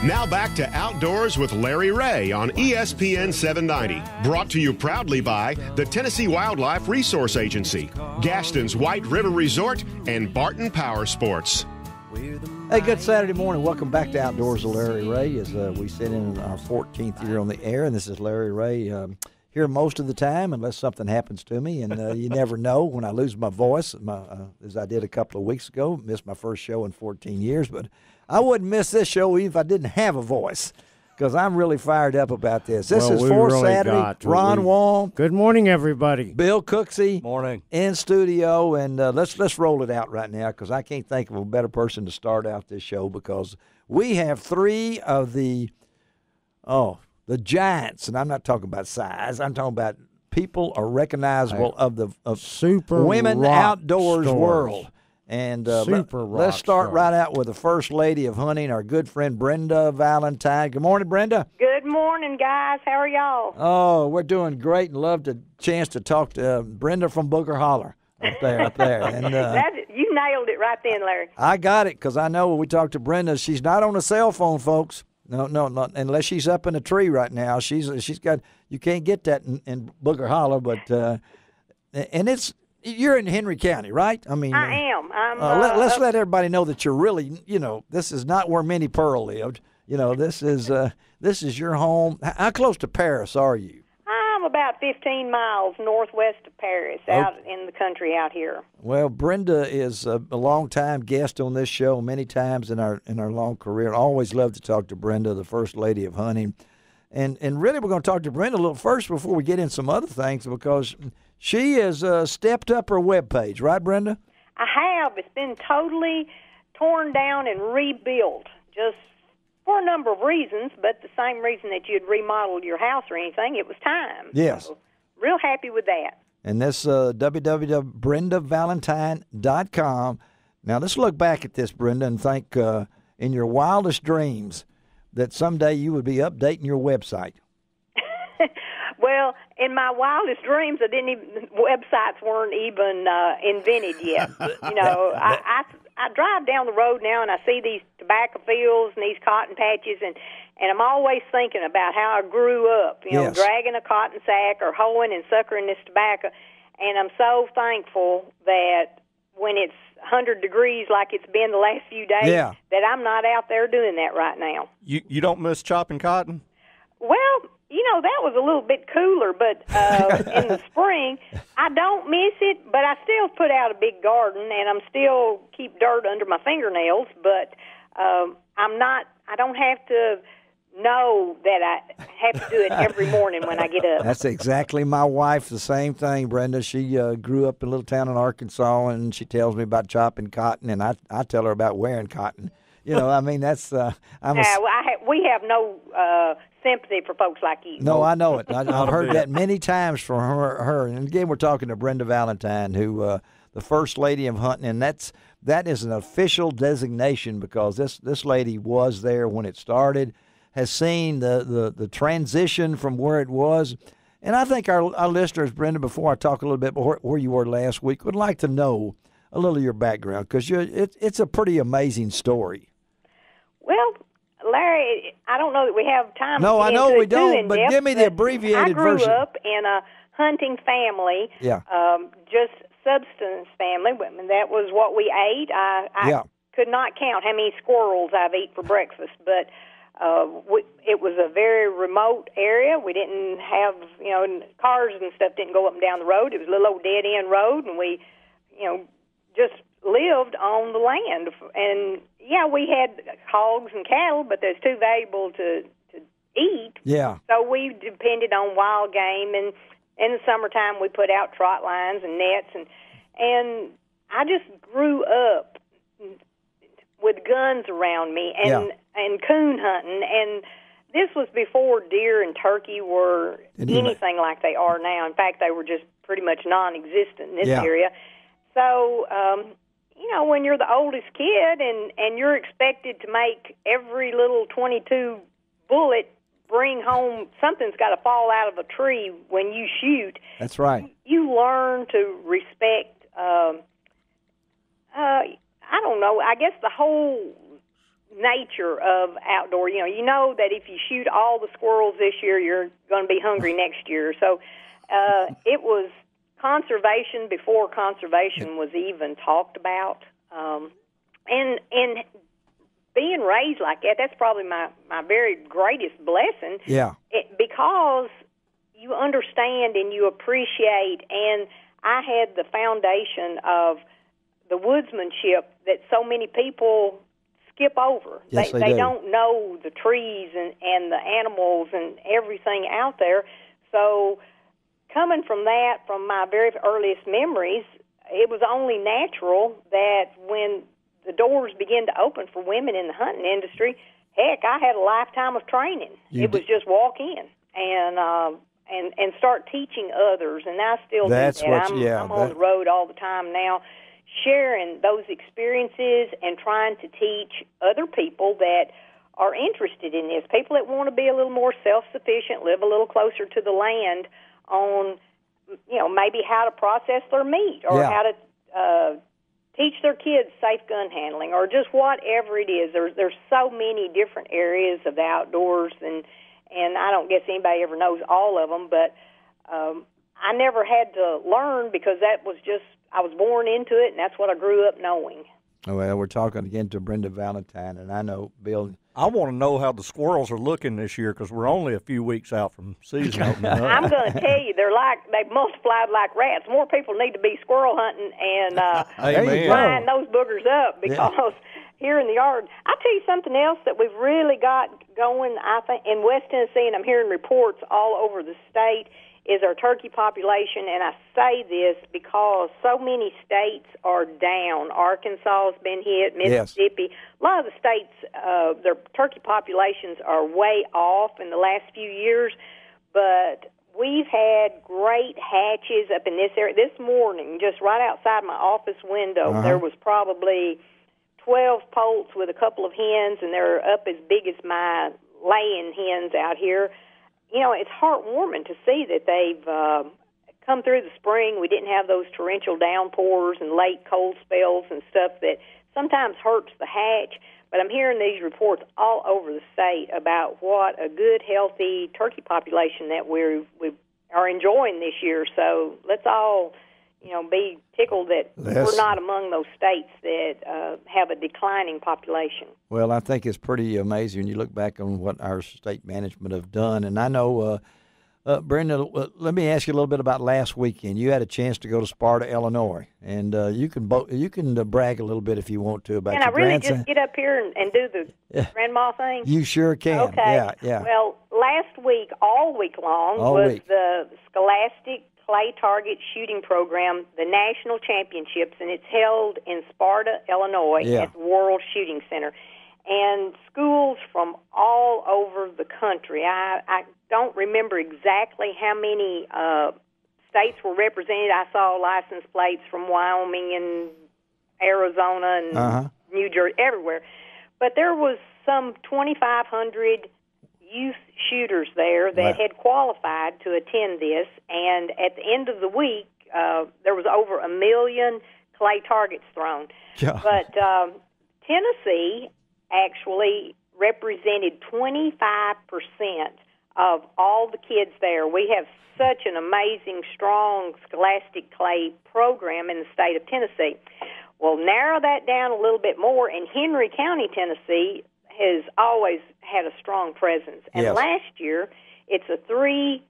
Now back to Outdoors with Larry Ray on ESPN 790. Brought to you proudly by the Tennessee Wildlife Resource Agency, Gaston's White River Resort, and Barton Power Sports. Hey, good Saturday morning. Welcome back to Outdoors with Larry Ray as we sit in our 14th year on the air. And this is Larry Ray here most of the time unless something happens to me. And you never know when I lose my voice, as I did a couple of weeks ago. Missed my first show in 14 years, but I wouldn't miss this show even if I didn't have a voice, because I'm really fired up about this. This is for really Saturday. Ron Wong. Good morning, everybody. Bill Cooksey. Morning. In studio, and let's roll it out right now, because I can't think of a better person to start out this show, because we have three of the giants, and I'm not talking about size. I'm talking about people are recognizable of super women outdoors stars. World. And let's start right out with the First Lady of Hunting, our good friend Brenda Valentine. Good morning, Brenda. Good morning, guys. How are y'all? Oh, we're doing great, and love the chance to talk to Brenda from Booger Holler up there. And you nailed it right then, Larry. I got it, because I know when we talk to Brenda, she's not on a cell phone, folks. No, not unless she's up in a tree right now. She's got, you can't get that in Booger Holler, but and it's. You're in Henry County, right? I mean, I am. Let's let everybody know that you're really, this is not where Minnie Pearl lived. This is your home. How close to Paris are you? I'm about 15 miles northwest of Paris, out in the country out here. Well, Brenda is a long-time guest on this show many times in our long career. I always love to talk to Brenda, the First Lady of Hunting. And really, we're going to talk to Brenda a little first before we get in some other things, because she has stepped up her webpage, right, Brenda? I have. It's been totally torn down and rebuilt, just for a number of reasons, but the same reason that you'd remodeled your house or anything. It was time. Yes. So, real happy with that. And this www.brendavalentine.com. Now, let's look back at this, Brenda, and think in your wildest dreams that someday you would be updating your website. Well, in my wildest dreams, websites weren't even invented yet. I drive down the road now and I see these tobacco fields and these cotton patches, and I'm always thinking about how I grew up, Yes. dragging a cotton sack or hoeing and suckering this tobacco. And I'm so thankful that when it's 100 degrees like it's been the last few days, that I'm not out there doing that right now. You don't miss chopping cotton? Well, that was a little bit cooler, but in the spring, I don't miss it, but I still put out a big garden, and I'm still keep dirt under my fingernails, but I don't have to know that I have to do it every morning when I get up. That's exactly my wife, the same thing, Brenda. She grew up in a little town in Arkansas, and she tells me about chopping cotton, and I tell her about wearing cotton. That's we have no sympathy for folks like you. No, I know it. I've heard that many times from her. And again, we're talking to Brenda Valentine, who the First Lady of Hunting, and that is an official designation, because this lady was there when it started, has seen the transition from where it was. And I think our listeners, Brenda, before I talk a little bit about where you were last week, would like to know a little of your background, because it's a pretty amazing story. Well, Larry, I don't know that we have time. No, I know we don't, but depth, give me the abbreviated version. I grew up in a hunting family, just subsistence family. That was what we ate. I could not count how many squirrels I've eaten for breakfast, but it was a very remote area. We didn't have, cars and stuff didn't go up and down the road. It was a little old dead-end road, and we, just lived on the land. And, we had hogs and cattle, but they're too valuable to eat. Yeah. So we depended on wild game, and in the summertime we put out trot lines and nets, and I just grew up with guns around me and coon hunting, and this was before deer and turkey were anything like they are now. In fact, they were just pretty much non-existent in this area. So, when you're the oldest kid and you're expected to make every little .22 bullet bring home, something's got to fall out of a tree when you shoot. That's right. You learn to respect, I don't know, I guess the whole nature of outdoor. You know that if you shoot all the squirrels this year, you're going to be hungry next year. So it was conservation before conservation was even talked about. And being raised like that, that's probably my very greatest blessing. Yeah. Because you understand and you appreciate, and I had the foundation of the woodsmanship that so many people skip over. Yes, they do. don't know the trees and the animals and everything out there. So coming from that, from my very earliest memories, it was only natural that when the doors began to open for women in the hunting industry, heck, I had a lifetime of training. It was just walk in and start teaching others, and I still do that. I'm on the road all the time now, sharing those experiences and trying to teach other people that are interested in this, people that want to be a little more self-sufficient, live a little closer to the land on, maybe how to process their meat or how to teach their kids safe gun handling or just whatever it is. There's so many different areas of the outdoors, and I don't guess anybody ever knows all of them, but I never had to learn because that was just, I was born into it, and that's what I grew up knowing. Well, we're talking again to Brenda Valentine, and I know, Bill. I want to know how the squirrels are looking this year because we're only a few weeks out from season opening up. I'm going to tell you, they've multiplied like rats. More people need to be squirrel hunting and frying those boogers up because here in the yard. I'll tell you something else that we've really got going, I think, in West Tennessee, and I'm hearing reports all over the state, is our turkey population, and I say this because so many states are down. Arkansas has been hit, Mississippi. Yes. A lot of the states, their turkey populations are way off in the last few years, but we've had great hatches up in this area. This morning, just right outside my office window, there was probably 12 poults with a couple of hens, and they're up as big as my laying hens out here. It's heartwarming to see that they've come through the spring. We didn't have those torrential downpours and late cold spells and stuff that sometimes hurts the hatch. But I'm hearing these reports all over the state about what a good, healthy turkey population that we are enjoying this year. So let's all, be tickled that we're not among those states that have a declining population. Well, I think it's pretty amazing when you look back on what our state management have done. And I know, Brenda, let me ask you a little bit about last weekend. You had a chance to go to Sparta, Illinois, and you can brag a little bit if you want to about your grandson. Can I really just get up here and do the grandma thing? You sure can. Okay. Yeah. Well, last week, all week long, the Scholastic Clay Target Shooting Program, the national championships, and it's held in Sparta, Illinois at the World Shooting Center. And schools from all over the country. I don't remember exactly how many states were represented. I saw license plates from Wyoming and Arizona and New Jersey, everywhere. But there was some 2,500 youth shooters there that had qualified to attend this, and at the end of the week, there was over 1 million clay targets thrown. Yeah. But Tennessee actually represented 25% of all the kids there. We have such an amazing, strong Scholastic Clay program in the state of Tennessee. Well, narrow that down a little bit more, and Henry County, Tennessee, has always had a strong presence. And last year, it's a 3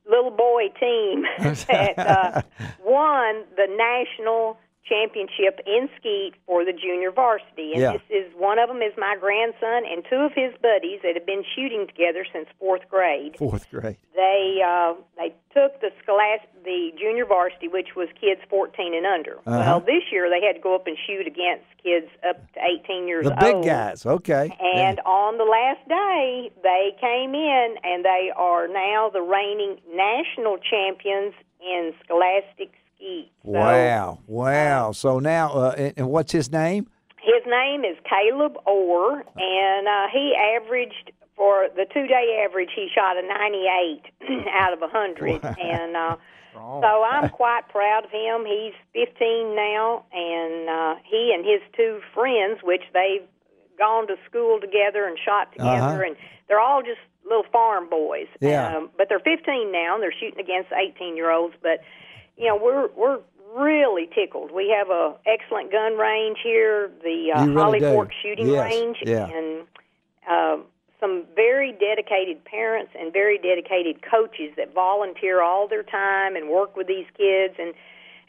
little boy team that won the national championship in skeet for the junior varsity. And this is, one of them is my grandson and 2 of his buddies that have been shooting together since 4th grade. 4th grade. They took the junior varsity, which was kids 14 and under. Well, this year they had to go up and shoot against kids up to 18 years old. The big guys, okay. And on the last day, they came in, and they are now the reigning national champions in Scholastic Skeet. Wow. So now, and what's his name? His name is Caleb Orr, and he averaged, for the 2-day average, he shot a 98 out of 100. And so I'm quite proud of him. He's 15 now, and he and his 2 friends, which they've gone to school together and shot together, and they're all just little farm boys. Yeah. But they're 15 now, and they're shooting against 18-year-olds. But, you know, we're really tickled. We have a excellent gun range here, the Holly Fork shooting range, and some very dedicated parents and very dedicated coaches that volunteer all their time and work with these kids. And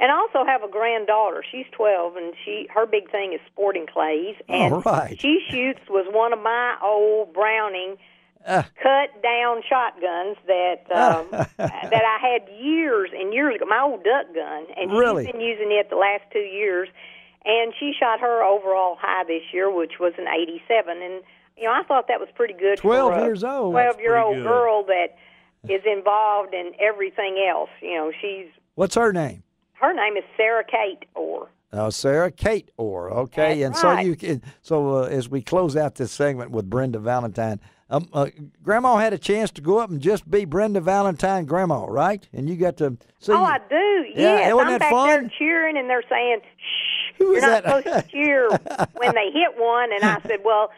I also have a granddaughter. She's 12, and her big thing is sporting clays. And she shoots with one of my old Browning cut-down shotguns that that I had years and years ago, my old duck gun. And she's been using it the last 2 years. And she shot her overall high this year, which was an 87. And, you know, I thought that was pretty good 12 years old. 12-year-old girl that is involved in everything else. You know, she's... What's her name? Her name is Sarah Kate Orr. Sarah Kate Orr. Okay, That's and right. so you can. So as we close out this segment with Brenda Valentine, Grandma had a chance to go up and just be Brenda Valentine, Grandma, right? And you got to see. Oh, I do. Yes, wasn't I'm that back fun? there cheering, and they're saying, "Shh, Who you're was not that? supposed to cheer when they hit one." And I said, "Well,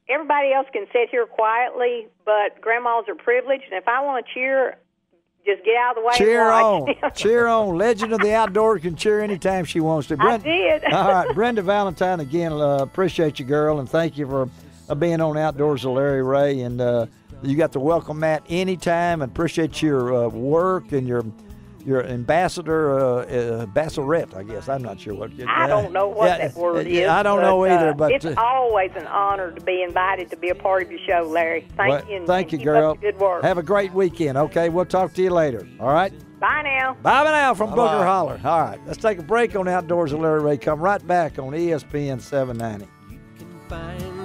everybody else can sit here quietly, but grandmas are privileged, and if I want to cheer, just get out of the way Cheer and watch." on. Cheer on. Legend of the Outdoors can cheer anytime she wants to. I did. All right, Brenda Valentine, again, appreciate you, girl, and thank you for being on Outdoors with Larry Ray. And you got the welcome mat anytime, and appreciate your work and your ambassadorette, I guess. I'm not sure what. I don't know what that word is. I don't know either, but it's always an honor to be invited to be a part of your show, Larry. Thank you. Thank you, keep girl. up the good work. Have a great weekend. Okay, we'll talk to you later. All right. Bye now. Bye now from Booger Holler. All right, let's take a break on Outdoors with Larry Ray. Come right back on ESPN 790. You can find